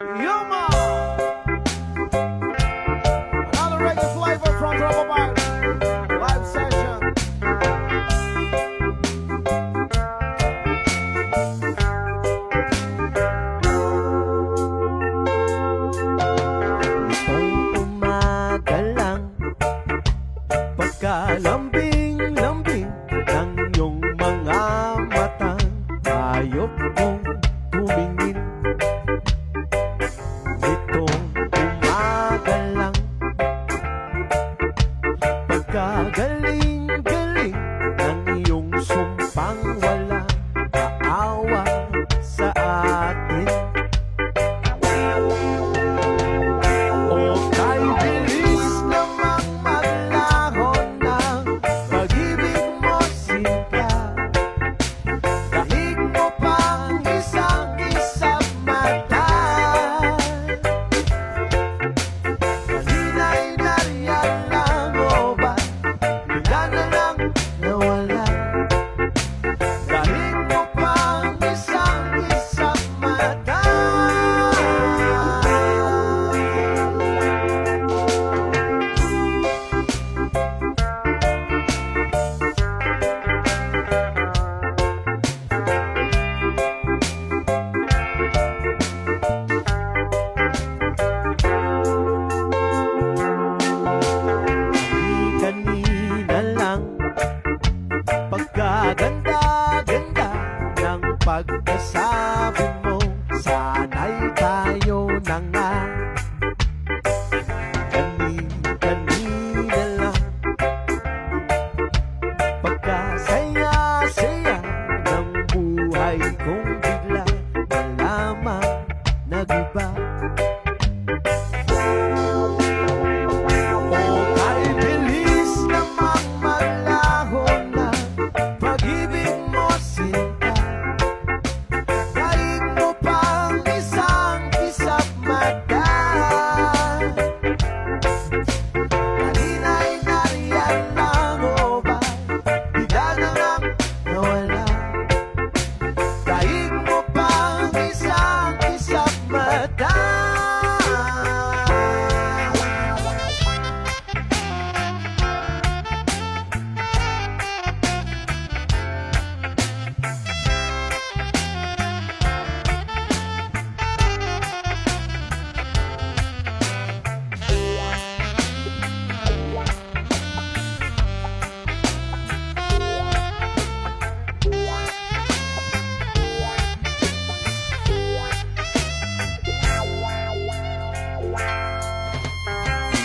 Yuma! Another reggae flavor from Trouble Bar. Live session. Itong umaga lang, pagkalambing-lambing ng iyong mga matang, ayok kong tumingin. Itong umaga lang, pagkagaling-galing ng iyong sumpang walang kaawa sa atin. O kay bilis namang maglaho ng pag-ibig mo, Sinta. Daig mo pang isang mata. Kanina'y nariyan lang o ba bigla na lang nawala? Daig mo pang isang mata. Kanina lang, pagkaganda-ganda ng pagkasabi mo, sana'y tayo na nga. Kanina lang, pagkasaya-saya ng buhay kong bigla malamang nag-iba. O kay bilis namang maglaho na pag-ibig mo, Sinta. Daig mo pang isang mata. Kanina'y nariyan lang o ba bigla na lang nawala? Daig mo pang isang mata.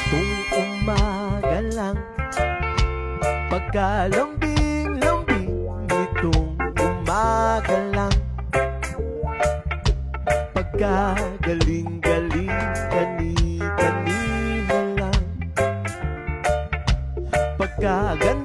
Itong umaga lang, pagkalambing-lambing nitong umaga lang, pagkagaling-galing kani-kanina lang, pagkaganda